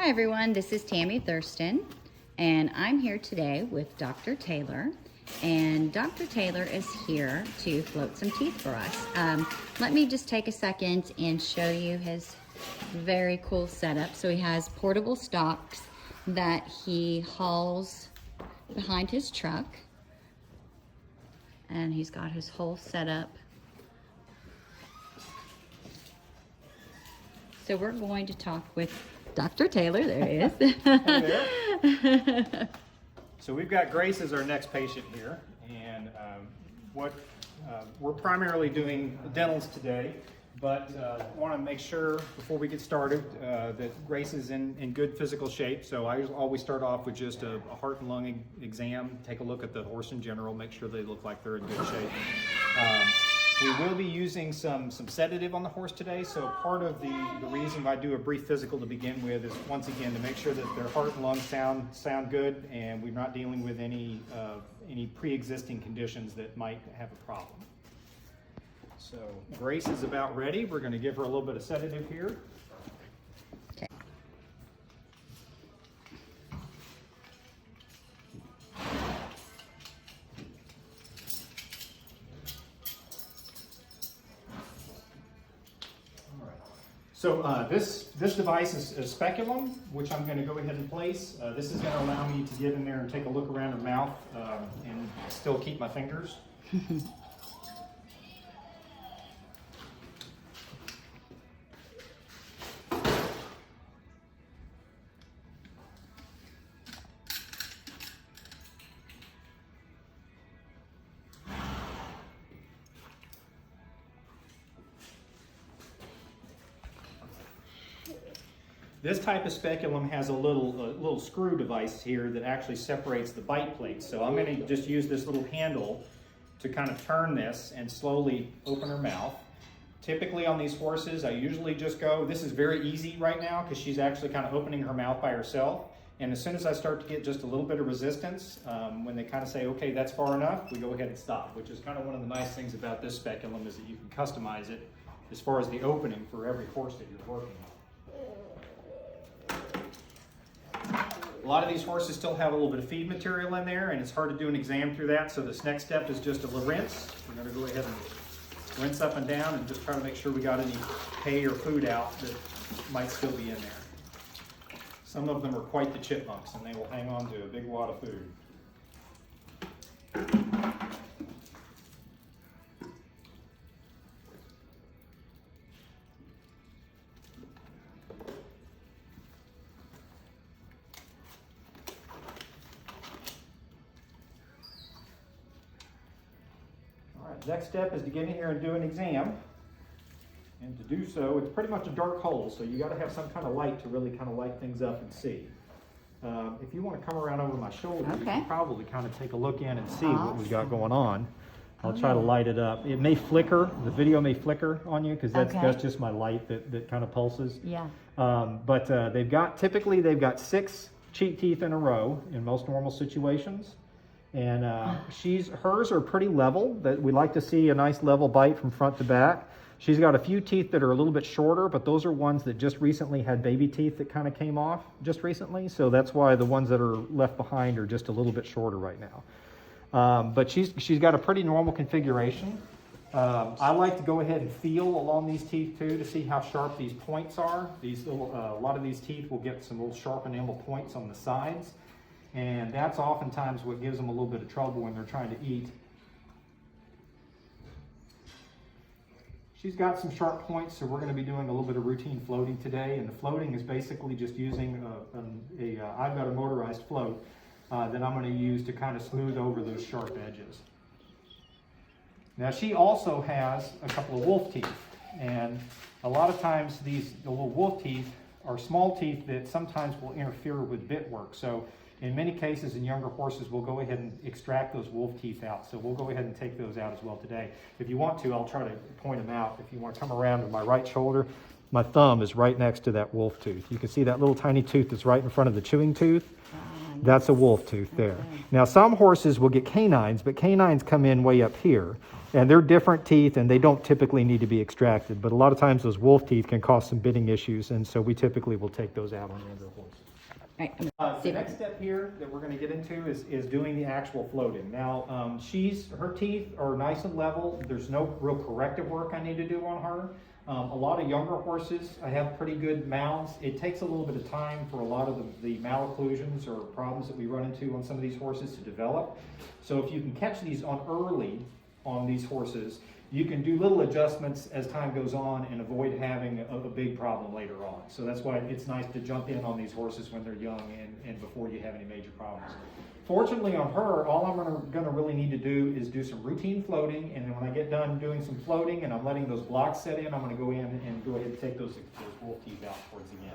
Hi everyone, this is Tami Thurston, and I'm here today with Dr. Taylor. And Dr. Taylor is here to float some teeth for us. Let me just take a second and show you his very cool setup. So he has portable stocks that he hauls behind his truck. And he's got his whole setup. So we're going to talk with Dr. Taylor. There he is. Hey there. So we've got Grace as our next patient here, and we're primarily doing dentals today, but want to make sure before we get started that Grace is in good physical shape. So I always start off with just a heart and lung exam, take a look at the horse in general, make sure they look like they're in good shape. We will be using some sedative on the horse today, so part of the reason I do a brief physical to begin with is, once again, to make sure that their heart and lungs sound good, and we're not dealing with any pre-existing conditions that might have a problem. So Grace is about ready. We're going to give her a little bit of sedative here. Okay. So this device is a speculum, which I'm going to go ahead and place. This is going to allow me to get in there and take a look around her mouth and still keep my fingers. This type of speculum has a little screw device here that actually separates the bite plates. So I'm going to just use this little handle to kind of turn this and slowly open her mouth. Typically on these horses, I usually just go, this is very easy right now because she's actually kind of opening her mouth by herself. And as soon as I start to get just a little bit of resistance, when they kind of say, okay, that's far enough, we go ahead and stop, which is kind of one of the nice things about this speculum, is that you can customize it as far as the opening for every horse that you're working on. A lot of these horses still have a little bit of feed material in there, and it's hard to do an exam through that, so this next step is just a rinse. We're going to go ahead and rinse up and down and just try to make sure we got any hay or food out that might still be in there. Some of them are quite the chipmunks, and they will hang on to a big wad of food. Next step is to get in here and do an exam. And to do so, it's pretty much a dark hole, so you got to have some kind of light to really kind of light things up and see. If you want to come around over my shoulder, okay, you can probably kind of take a look in and see what we got going on. I'll try to light it up. It may flicker, the video may flicker on you because that's just my light that kind of pulses. Yeah. But typically they've got 6 cheek teeth in a row in most normal situations. And hers are pretty level. That we like to see a nice level bite from front to back. She's got a few teeth that are a little bit shorter, but those are ones that just recently had baby teeth that kind of came off just recently. So that's why the ones that are left behind are just a little bit shorter right now. But she's got a pretty normal configuration. I like to go ahead and feel along these teeth too to see how sharp these points are. These little, a lot of these teeth will get some little sharp enamel points on the sides. And that's oftentimes what gives them a little bit of trouble when they're trying to eat. She's got some sharp points, so we're going to be doing a little bit of routine floating today. And the floating is basically just using I've got a motorized float that I'm going to use to kind of smooth over those sharp edges. Now she also has a couple of wolf teeth. And a lot of times the little wolf teeth are small teeth that sometimes will interfere with bit work. So in many cases, in younger horses, we'll go ahead and extract those wolf teeth out. So we'll go ahead and take those out as well today. If you want to, I'll try to point them out. If you want to come around to my right shoulder, my thumb is right next to that wolf tooth. You can see that little tiny tooth that's right in front of the chewing tooth. That's a wolf tooth there. Now, some horses will get canines, but canines come in way up here. And they're different teeth, and they don't typically need to be extracted. But a lot of times those wolf teeth can cause some bitting issues, and so we typically will take those out on the end of the horse. The next step here that we're going to get into is doing the actual floating. Now, her teeth are nice and level. There's no real corrective work I need to do on her. A lot of younger horses, I have pretty good mouths. It takes a little bit of time for a lot of the malocclusions or problems that we run into on some of these horses to develop. So if you can catch these on early on these horses, you can do little adjustments as time goes on and avoid having a big problem later on. So that's why it's nice to jump in on these horses when they're young and before you have any major problems. Fortunately on her, all I'm gonna really need to do is do some routine floating, and then when I get done doing some floating and I'm letting those blocks set in, I'm gonna go in and go ahead and take those wolf teeth out towards the end.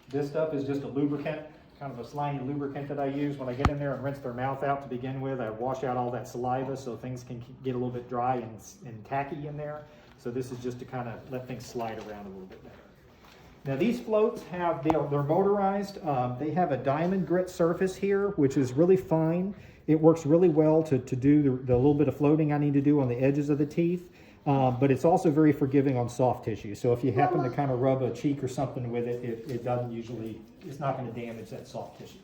This stuff is just a lubricant, kind of a slimy lubricant that I use. When I get in there and rinse their mouth out to begin with, I wash out all that saliva so things can get a little bit dry and tacky in there. So this is just to kind of let things slide around a little bit better. Now these floats they're motorized. They have a diamond grit surface here, which is really fine. It works really well to do the little bit of floating I need to do on the edges of the teeth. But it's also very forgiving on soft tissue. So if you happen to kind of rub a cheek or something with it, it doesn't usually, it's not going to damage that soft tissue.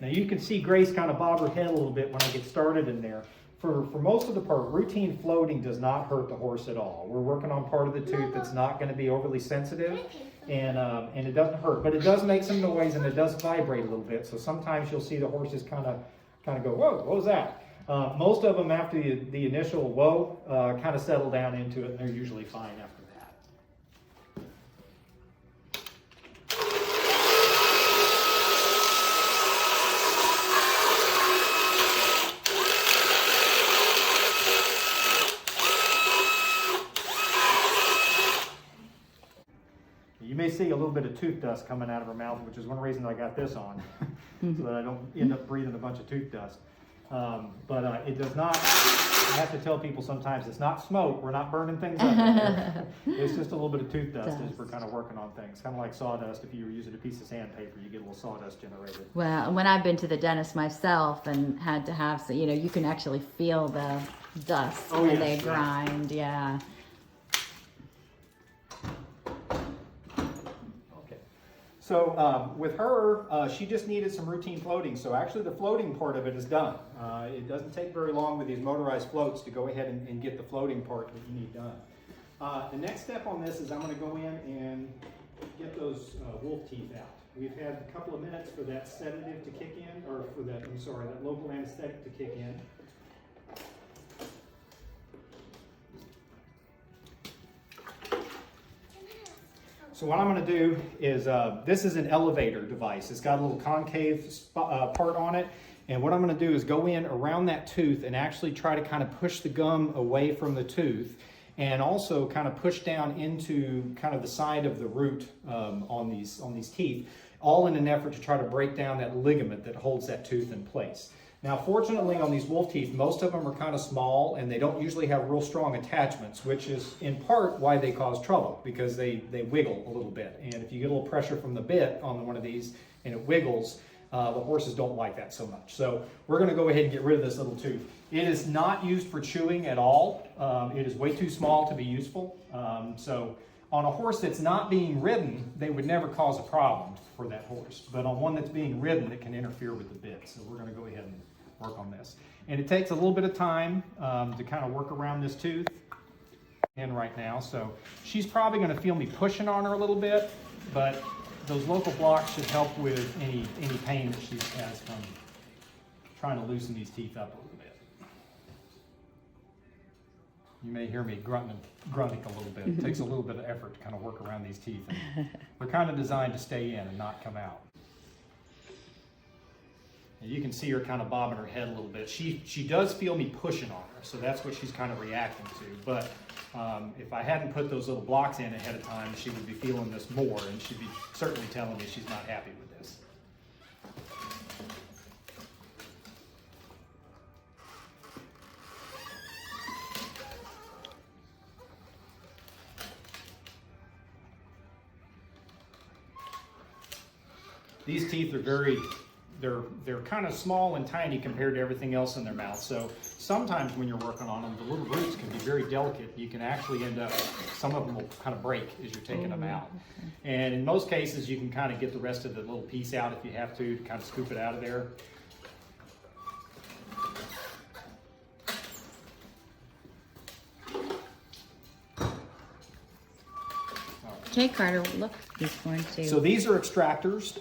Now you can see Grace kind of bob her head a little bit when I get started in there. For most of the part, routine floating does not hurt the horse at all. We're working on part of the tooth that's not going to be overly sensitive, and it doesn't hurt. But it does make some noise and it does vibrate a little bit. So sometimes you'll see the horses kind of go, whoa, what was that? Most of them after the initial whoa kind of settle down into it, and they're usually fine after that. You may see a little bit of tooth dust coming out of her mouth, which is one reason I got this on, so that I don't end up breathing a bunch of tooth dust. But it does not, I have to tell people sometimes, it's not smoke, we're not burning things up in here. It's just a little bit of tooth dust as we're kind of working on things. Kind of like sawdust, if you were using a piece of sandpaper, you get a little sawdust generated. Well, when I've been to the dentist myself and had to have, so, you can actually feel the dust when they grind, yeah. So with her, she just needed some routine floating. So actually the floating part of it is done. It doesn't take very long with these motorized floats to go ahead and get the floating part that you need done. The next step on this is I'm going to go in and get those wolf teeth out. We've had a couple of minutes for that sedative to kick in, or for that, that local anesthetic to kick in. So what I'm going to do is, this is an elevator device. It's got a little concave part on it. And what I'm going to do is go in around that tooth and actually try to kind of push the gum away from the tooth, and also kind of push down into kind of the side of the root on these teeth, all in an effort to try to break down that ligament that holds that tooth in place. Now, fortunately, on these wolf teeth, most of them are kind of small and they don't usually have real strong attachments, which is in part why they cause trouble, because they wiggle a little bit. And if you get a little pressure from the bit on one of these and it wiggles, the horses don't like that so much. So we're going to go ahead and get rid of this little tooth. It is not used for chewing at all. It is way too small to be useful. So on a horse that's not being ridden, they would never cause a problem for that horse. But on one that's being ridden, it can interfere with the bit. So we're going to go ahead and work on this. And it takes a little bit of time to kind of work around this tooth in right now. So she's probably going to feel me pushing on her a little bit, but those local blocks should help with any pain that she has from trying to loosen these teeth up a little bit. You may hear me grunting a little bit. It takes a little bit of effort to kind of work around these teeth. And they're kind of designed to stay in and not come out. And you can see her kind of bobbing her head a little bit. She does feel me pushing on her, so that's what she's kind of reacting to. But if I hadn't put those little blocks in ahead of time, she would be feeling this more, and she'd be certainly telling me she's not happy with this. These teeth are they're kind of small and tiny compared to everything else in their mouth. So sometimes when you're working on them, the little roots can be very delicate. You can actually end up, some of them will kind of break as you're taking them out. Okay. And in most cases, you can kind of get the rest of the little piece out if you have to kind of scoop it out of there. Okay, Carter, look, he's going to... So these are extractors,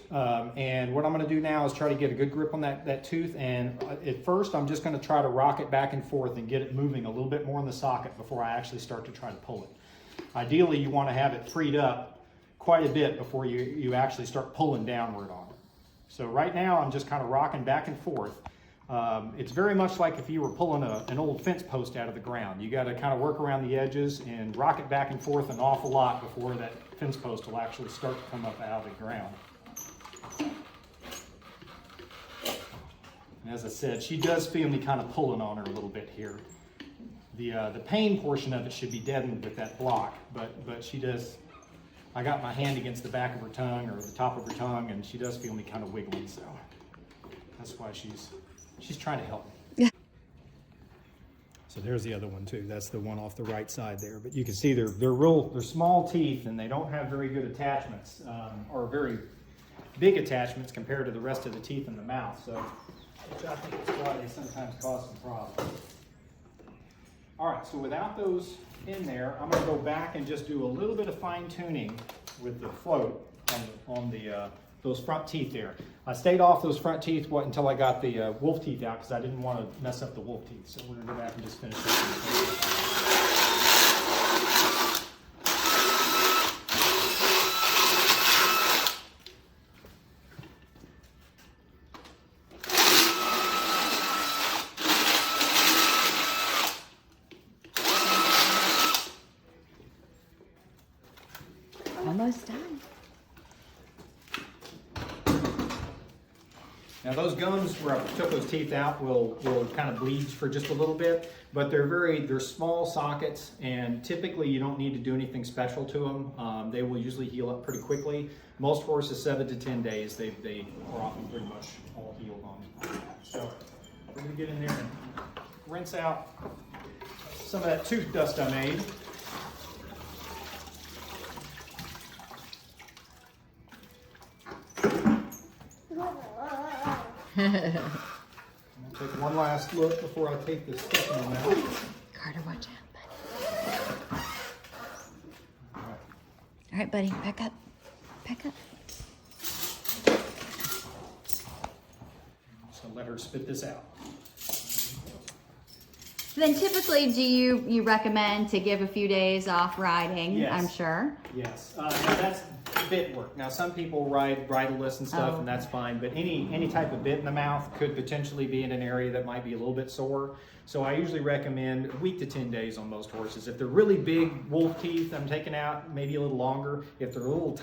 and what I'm going to do now is try to get a good grip on that tooth, and at first I'm just going to try to rock it back and forth and get it moving a little bit more in the socket before I actually start to try to pull it. Ideally, you want to have it freed up quite a bit before you actually start pulling downward on it. So right now I'm just kind of rocking back and forth. It's very much like if you were pulling an old fence post out of the ground. You got to kind of work around the edges and rock it back and forth an awful lot before that fence post will actually start to come up out of the ground. And as I said, she does feel me kind of pulling on her a little bit here. The pain portion of it should be deadened with that block, but she does. I got my hand against the back of her tongue or the top of her tongue, and she does feel me kind of wiggling. So that's why she's trying to help me. Yeah. So there's the other one too. That's the one off the right side there. But you can see they're small teeth, and they don't have very good attachments or very big attachments compared to the rest of the teeth in the mouth. So which I think is why they sometimes cause some problems. All right, so without those in there, I'm going to go back and just do a little bit of fine tuning with the float on those front teeth there. I stayed off those front teeth until I got the wolf teeth out because I didn't want to mess up the wolf teeth. So we're going to go back and just finish this. Almost done. Now those gums where I took those teeth out will kind of bleed for just a little bit, but they're small sockets, and typically you don't need to do anything special to them. They will usually heal up pretty quickly. Most horses, 7 to 10 days, they are often pretty much all healed on that. So we're gonna get in there and rinse out some of that tooth dust I made. I'm going to take one last look before I take this stick in them out. Carter, watch out, buddy. All right, buddy, back up. Back up. So let her spit this out. Then typically, do you recommend to give a few days off riding? Yes. I'm sure. Yes. Now that's bit work. Now some people ride bridleless and stuff, and that's fine, but any type of bit in the mouth could potentially be in an area that might be a little bit sore. So I usually recommend a week to 10 days on most horses. If they're really big wolf teeth, I'm taking out maybe a little longer. If they're little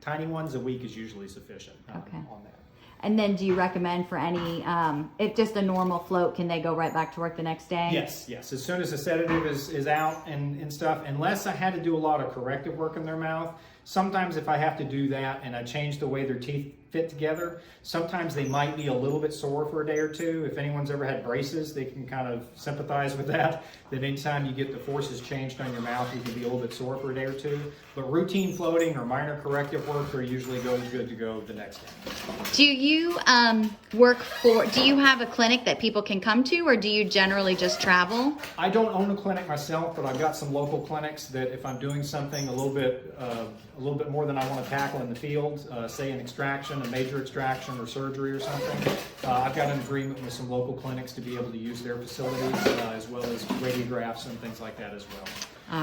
tiny ones, a week is usually sufficient on that. And then do you recommend for any, if just a normal float, can they go right back to work the next day? Yes. As soon as the sedative is out and stuff, unless I had to do a lot of corrective work in their mouth. Sometimes if I have to do that and I change the way their teeth fit together, sometimes they might be a little bit sore for a day or two. If anyone's ever had braces, they can kind of sympathize with that anytime you get the forces changed on your mouth, you can be a little bit sore for a day or two. But routine floating or minor corrective work are usually good to go the next day. Do you do you have a clinic that people can come to, or do you generally just travel? I don't own a clinic myself, but I've got some local clinics that if I'm doing something a little bit more than I want to tackle in the field, say an extraction, a major extraction or surgery or something, I've got an agreement with some local clinics to be able to use their facilities as well as radiographs and things like that as well.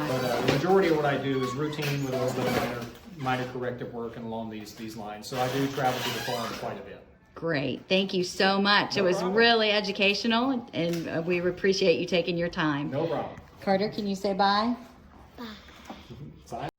But the majority of what I do is routine with a little bit of minor corrective work and along these lines. So I do travel to the farm quite a bit. Great. Thank you so much. No It was problem. really educational, and we appreciate you taking your time. No problem. Carter, can you say bye? Bye. Sign.